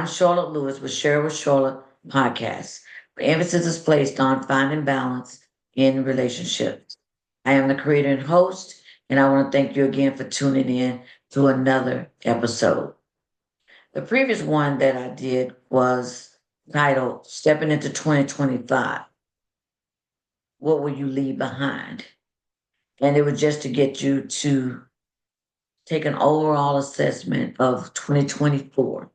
I'm Charlotte Lewis with Share with Charlotte podcast, where emphasis is placed on finding balance in relationships. I am the creator and host, and I want to thank you again for tuning in to another episode. The previous one that I did was titled Stepping into 2025. What will you leave behind? And it was just to get you to take an overall assessment of 2024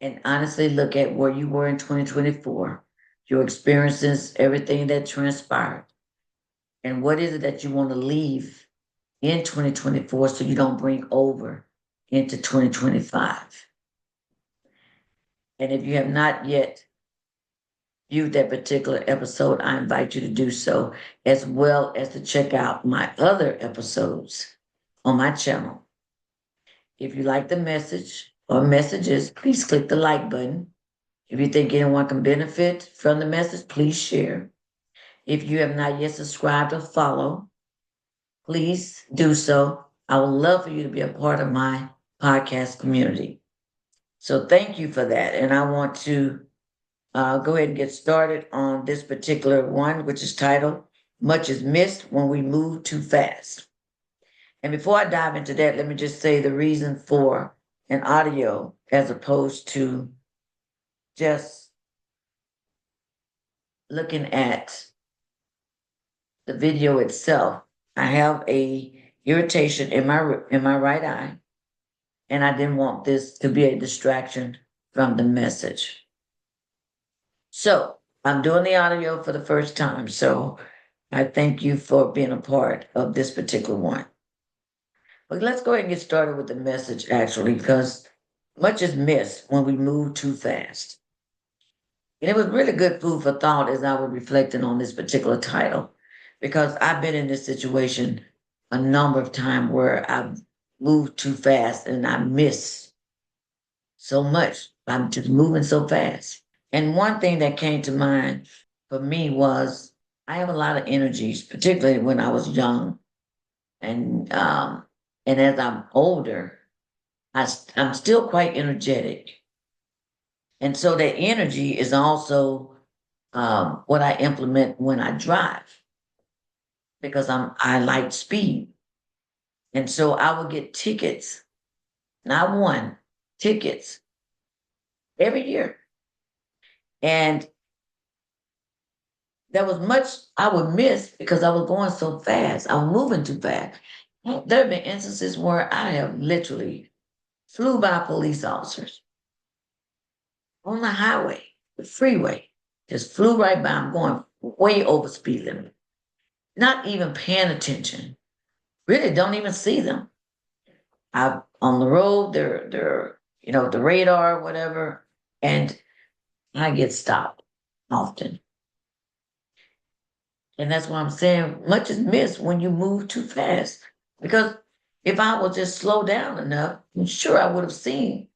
and honestly look at where you were in 2024, your experiences, everything that transpired, and what is it that you want to leave in 2024 so you don't bring over into 2025. And if you have not yet viewed that particular episode, I invite you to do so, as well as to check out my other episodes on my channel. If you like the message or messages, please click the like button. If you think anyone can benefit from the message, please share. If you have not yet subscribed or follow, please do so. I would love for you to be a part of my podcast community. So thank you for that. And I want to go ahead and get started on this particular one, which is titled Much is Missed When We Move Too Fast. And before I dive into that, let me just say the reason for an audio as opposed to just looking at the video itself. I have a irritation in my right eye, and I didn't want this to be a distraction from the message. So I'm doing the audio for the first time. So I thank you for being a part of this particular one. But let's go ahead and get started with the message, actually, because much is missed when we move too fast. And it was really good food for thought as I was reflecting on this particular title, because I've been in this situation a number of times where I've moved too fast and I miss so much. I'm just moving so fast. And one thing that came to mind for me was I have a lot of energies, particularly when I was young. And as I'm older, I'm still quite energetic. And so that energy is also what I implement when I drive because I like speed. And so I would get tickets, not one, tickets every year. And there was much I would miss because I was going so fast. I was moving too fast. There have been instances where I have literally flew by police officers on the highway, the freeway, just flew right by. I'm going way over speed limit, not even paying attention. Really don't even see them. I'm on the road, they're the radar, whatever, and I get stopped often. And that's why I'm saying much is missed when you move too fast. Because if I would just slow down enough, I'm sure I would have seen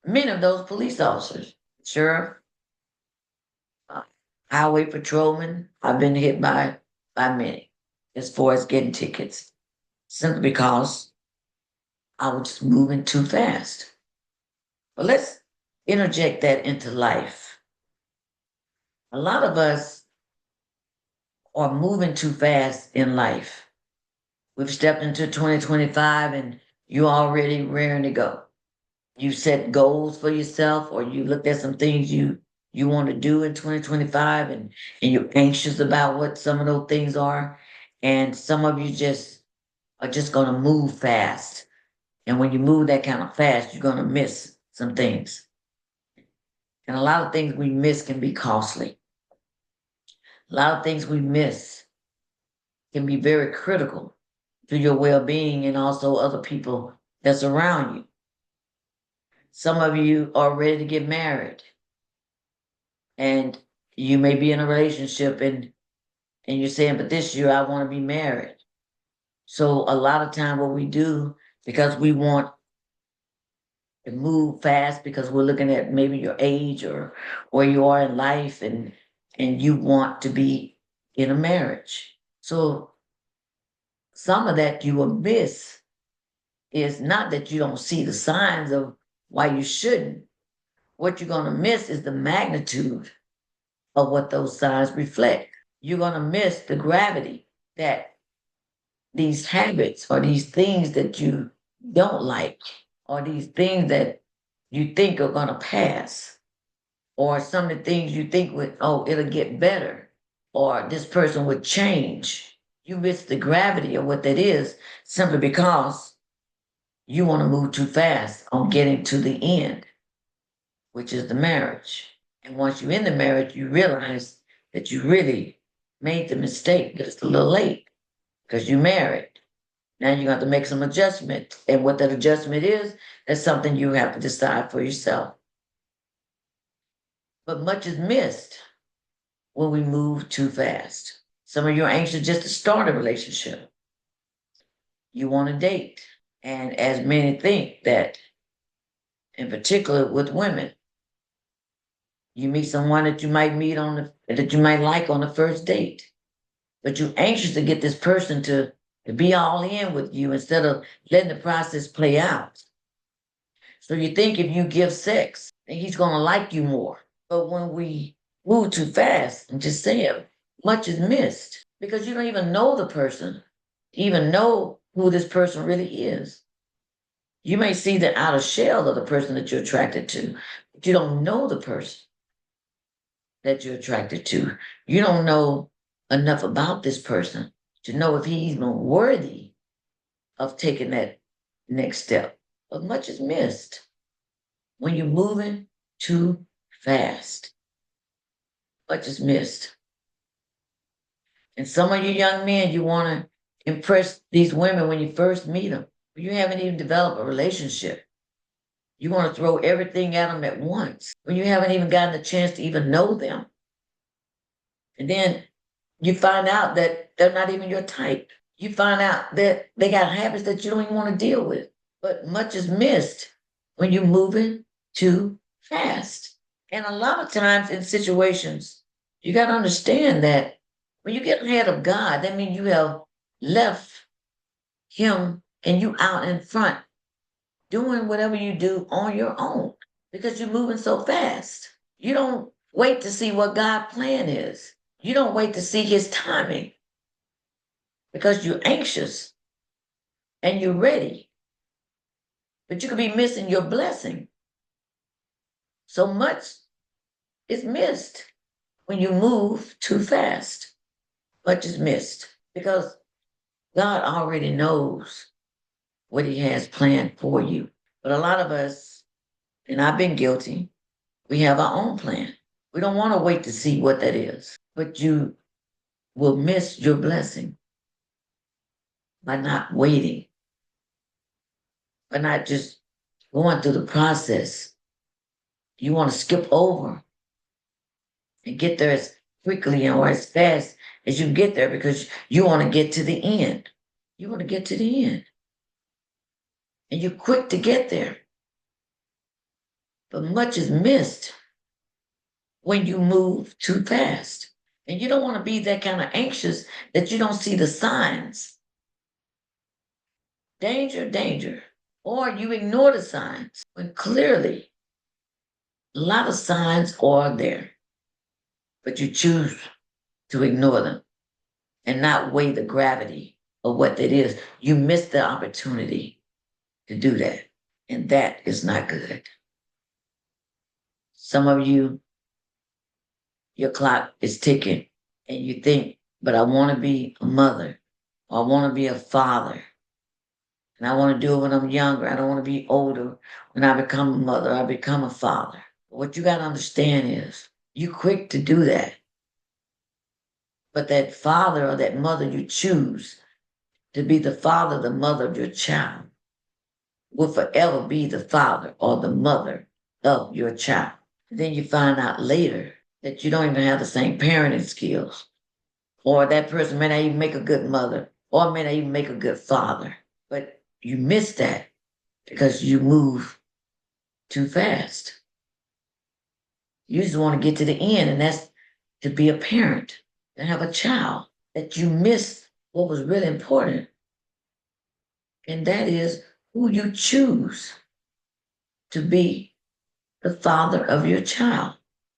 many of those police officers. Sheriff, uh, highway patrolman, I've been hit by many as far as getting tickets, simply because I was just moving too fast. But let's interject that into life. A lot of us are moving too fast in life. We've stepped into 2025 and you're already raring to go. You set goals for yourself, or you looked at some things you want to do in 2025, and you're anxious about what some of those things are. And some of you just are just going to move fast. And when you move that kind of fast, you're going to miss some things. And a lot of things we miss can be costly. A lot of things we miss can be very critical to your well-being and also other people that's around you. Some of you are ready to get married, and you may be in a relationship and you're saying, but this year I want to be married. So a lot of time what we do, because we want to move fast, because we're looking at maybe your age or where you are in life, and you want to be in a marriage. So some of that you will miss is not that you don't see the signs of why you shouldn't. What you're going to miss is the magnitude of what those signs reflect. You're going to miss the gravity that these habits or these things that you don't like or these things that you think are going to pass or some of the things you think would, oh, it'll get better or this person would change. You miss the gravity of what that is simply because you want to move too fast on getting to the end, which is the marriage. And once you're in the marriage, you realize that you really made the mistake, but it's a little late because you married. Now you have to make some adjustment. And what that adjustment is, that's something you have to decide for yourself. But much is missed when we move too fast. Some of you are anxious just to start a relationship. You want to date. And as many think that, in particular with women, you meet someone that you might meet that you might like on the first date. But you're anxious to get this person to be all in with you instead of letting the process play out. So you think if you give sex, then he's going to like you more. But when we move too fast, I'm just saying, much is missed because you don't even know the person, even know who this person really is. You may see the outer shell of the person that you're attracted to, but you don't know the person that you're attracted to. You don't know enough about this person to know if he's even worthy of taking that next step. But much is missed when you're moving too fast. Much is missed. And some of you young men, you want to impress these women when you first meet them. You haven't even developed a relationship. You want to throw everything at them at once when you haven't even gotten a chance to even know them. And then you find out that they're not even your type. You find out that they got habits that you don't even want to deal with. But much is missed when you're moving too fast. And a lot of times in situations, you got to understand that when you get ahead of God, that means you have left him and you out in front doing whatever you do on your own because you're moving so fast. You don't wait to see what God's plan is. You don't wait to see his timing because you're anxious and you're ready. But you could be missing your blessing. So much is missed when you move too fast. Much is missed because God already knows what he has planned for you. But a lot of us, and I've been guilty, we have our own plan. We don't want to wait to see what that is, but you will miss your blessing by not waiting, by not just going through the process. You want to skip over and get there as quickly or as fast as you get there because you want to get to the end. You want to get to the end. And you're quick to get there. But much is missed when you move too fast. And you don't want to be that kind of anxious that you don't see the signs. Danger, danger. Or you ignore the signs when clearly a lot of signs are there. But you choose to ignore them and not weigh the gravity of what that is. You miss the opportunity to do that. And that is not good. Some of you, your clock is ticking and you think, but I want to be a mother or I want to be a father. And I want to do it when I'm younger. I don't want to be older. When I become a mother, I become a father. What you got to understand is you're quick to do that. But that father or that mother you choose to be the father, the mother of your child will forever be the father or the mother of your child. Then you find out later that you don't even have the same parenting skills, or that person may not even make a good mother, or may not even make a good father. But you miss that because you move too fast. You just want to get to the end, and that's to be a parent and have a child. That you miss what was really important, and that is who you choose to be the father of your child.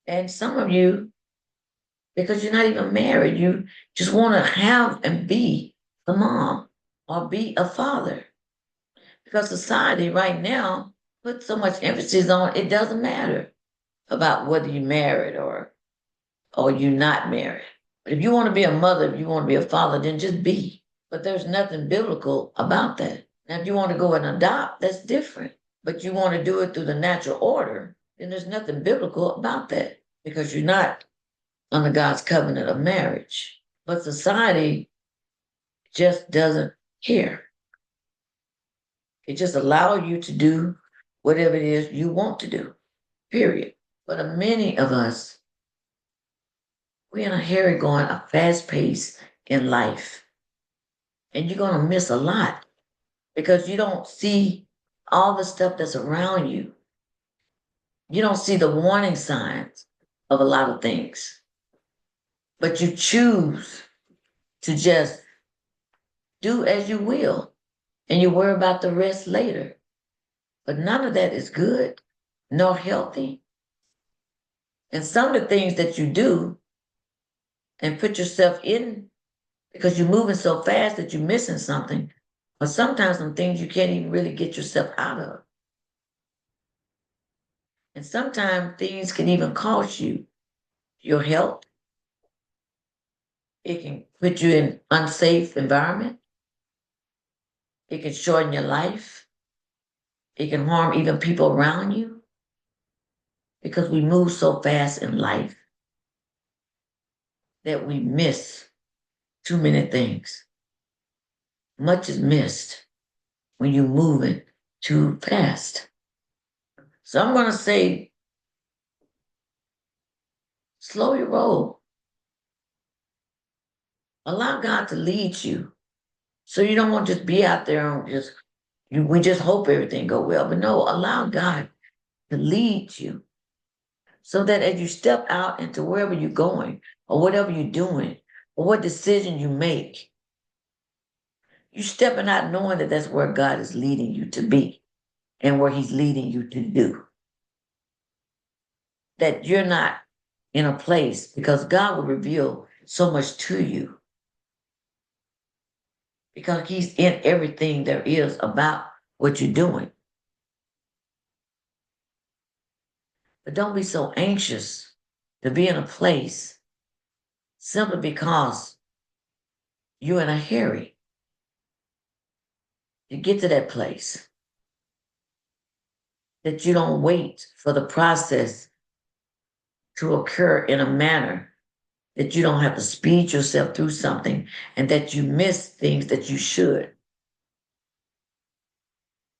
And some of you, because you're not even married, you just want to have and be a mom or be a father. Because society right now puts so much emphasis on it doesn't matter about whether you're married or you're not married. But if you want to be a mother, if you want to be a father, then just be. But there's nothing biblical about that. Now, if you want to go and adopt, that's different. But you want to do it through the natural order, then there's nothing biblical about that because you're not under God's covenant of marriage. But society just doesn't care. It just allows you to do whatever it is you want to do, period. But many of us, we're in a hurry going a fast pace in life. And you're going to miss a lot because you don't see all the stuff that's around you. You don't see the warning signs of a lot of things. But you choose to just do as you will and you worry about the rest later. But none of that is good nor healthy. And some of the things that you do and put yourself in because you're moving so fast that you're missing something, or sometimes some things you can't even really get yourself out of. And sometimes things can even cost you your health. It can put you in unsafe environment. It can shorten your life. It can harm even people around you because we move so fast in life that we miss too many things. Much is missed when you're moving too fast. So I'm going to say, slow your roll. Allow God to lead you. So you don't want to just be out there and we just hope everything go well. But no, allow God to lead you. So that as you step out into wherever you're going or whatever you're doing or what decision you make, you're stepping out knowing that that's where God is leading you to be and where he's leading you to do. That you're not in a place because God will reveal so much to you because he's in everything there is about what you're doing. But don't be so anxious to be in a place simply because you're in a hurry to get to that place. That you don't wait for the process to occur in a manner that you don't have to speed yourself through something and that you miss things that you should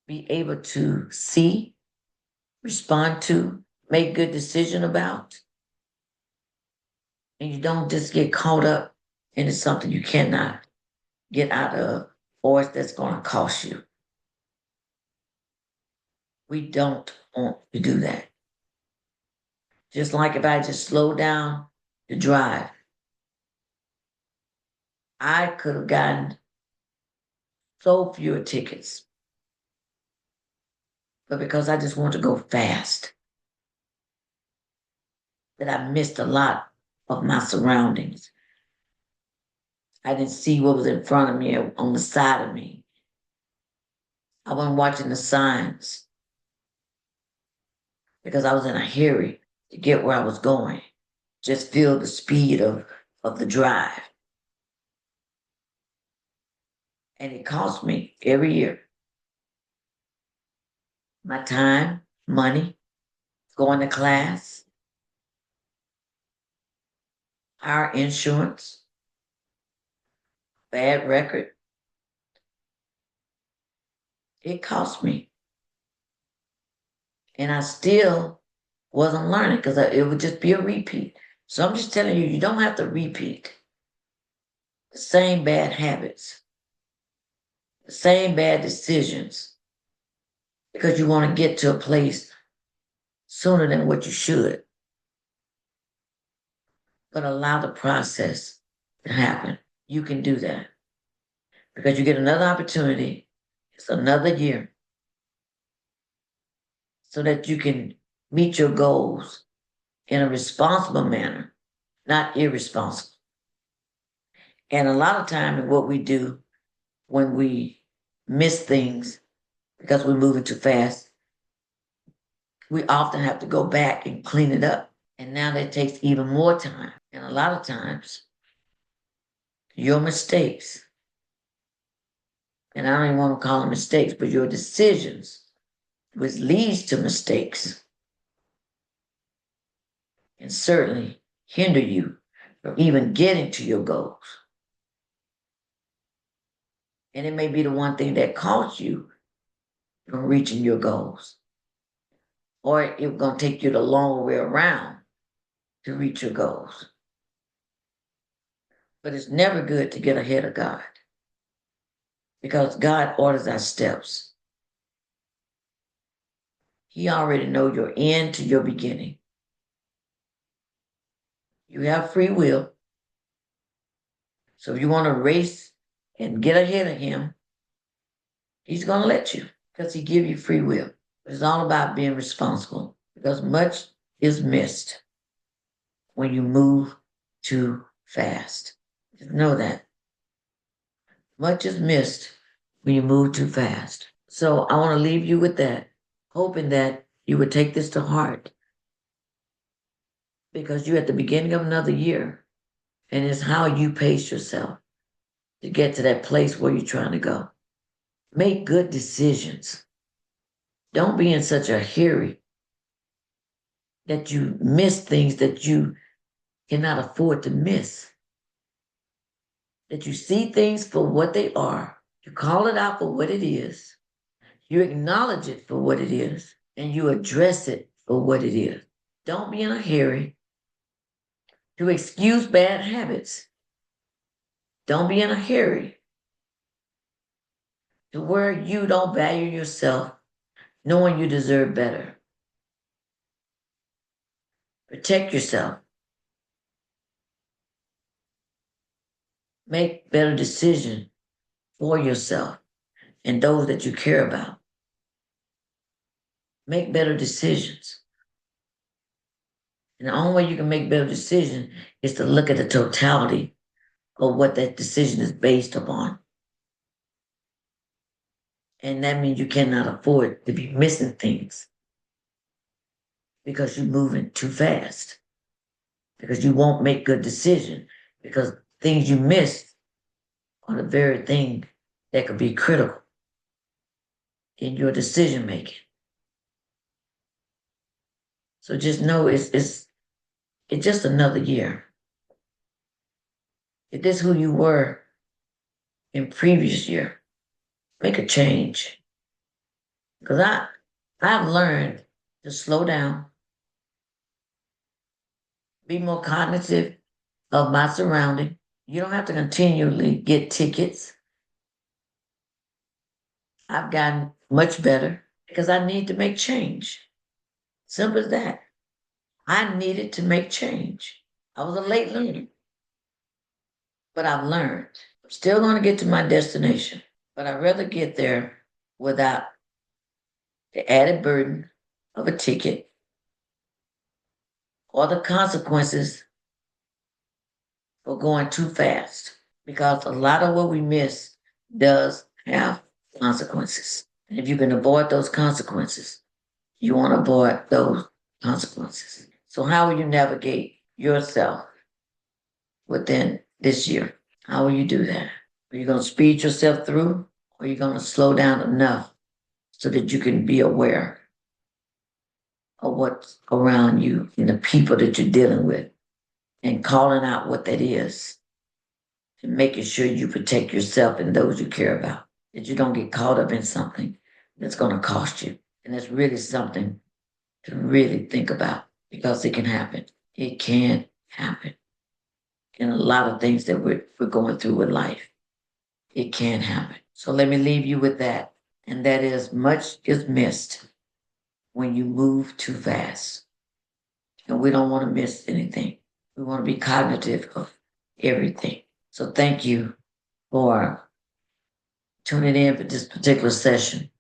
be able to see, respond to, make good decision about. And you don't just get caught up into something you cannot get out of or that's going to cost you. We don't want to do that. Just like if I just slow down to drive, I could have gotten so fewer tickets. But because I just want to go fast, that I missed a lot of my surroundings. I didn't see what was in front of me or on the side of me. I wasn't watching the signs because I was in a hurry to get where I was going. Just feel the speed of the drive. And it cost me every year. My time, money, going to class, our insurance, bad record. It cost me. And I still wasn't learning because it would just be a repeat. So I'm just telling you, you don't have to repeat the same bad habits, the same bad decisions, because you want to get to a place sooner than what you should. But allow the process to happen. You can do that because you get another opportunity. It's another year. so that you can meet your goals in a responsible manner, not irresponsible. And a lot of time, what we do when we miss things because we're moving too fast, we often have to go back and clean it up. And now that takes even more time. And a lot of times, your mistakes, and I don't even want to call them mistakes, but your decisions, which leads to mistakes, and certainly hinder you from even getting to your goals. And it may be the one thing that costs you from reaching your goals. Or it's going to take you the long way around to reach your goals. But it's never good to get ahead of God, because God orders our steps. He already knows your end to your beginning. You have free will. So if you want to race and get ahead of him, he's going to let you, because he gives you free will. It's all about being responsible, because much is missed when you move too fast. Just know that. Much is missed when you move too fast. So I want to leave you with that, hoping that you would take this to heart, because you're at the beginning of another year, and it's how you pace yourself to get to that place where you're trying to go. Make good decisions. Don't be in such a hurry that you miss things that you cannot afford to miss. That you see things for what they are, you call it out for what it is, you acknowledge it for what it is, and you address it for what it is. Don't be in a hurry to excuse bad habits. Don't be in a hurry to where you don't value yourself, knowing you deserve better. Protect yourself. Make better decisions for yourself and those that you care about. Make better decisions. And the only way you can make better decisions is to look at the totality of what that decision is based upon. And that means you cannot afford to be missing things because you're moving too fast, because you won't make good decisions, because things you miss are the very thing that could be critical in your decision making. So just know it's just another year. If this is who you were in previous year, make a change. Because I've learned to slow down, be more cognitive of my surrounding. You don't have to continually get tickets. I've gotten much better because I need to make change. Simple as that. I needed to make change. I was a late learner, but I've learned. I'm still going to get to my destination, but I'd rather get there without the added burden of a ticket or the consequences for going too fast, because a lot of what we miss does have consequences. And if you can avoid those consequences, you want to avoid those consequences. So how will you navigate yourself within this year? How will you do that? Are you going to speed yourself through, or are you going to slow down enough so that you can be aware of what's around you and the people that you're dealing with, and calling out what that is, and making sure you protect yourself and those you care about, that you don't get caught up in something that's going to cost you. And that's really something to really think about, because it can happen. It can happen. And a lot of things that we're going through with life, it can happen. So let me leave you with that. And that is, much is missed when you move too fast. And we don't want to miss anything. We want to be cognitive of everything. So thank you for tuning in for this particular session.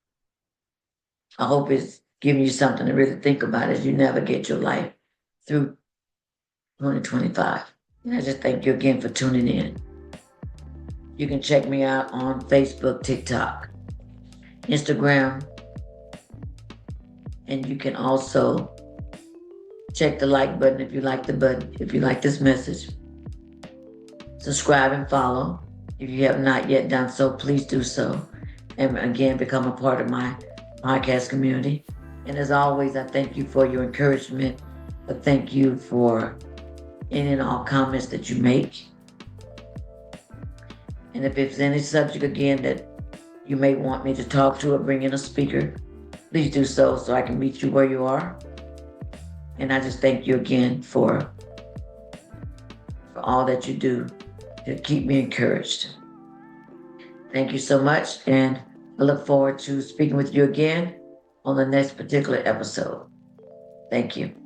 I hope it's giving you something to really think about as you navigate your life through 2025. And I just thank you again for tuning in. You can check me out on Facebook, TikTok, Instagram, and you can also check the like button if you like this message. Subscribe and follow. If you have not yet done so, please do so. And again, become a part of my podcast community. And as always, I thank you for your encouragement. I thank you for any and all comments that you make. And if there's any subject again that you may want me to talk to or bring in a speaker, please do so I can meet you where you are. And I just thank you again for all that you do to keep me encouraged. Thank you so much, and I look forward to speaking with you again on the next particular episode. Thank you.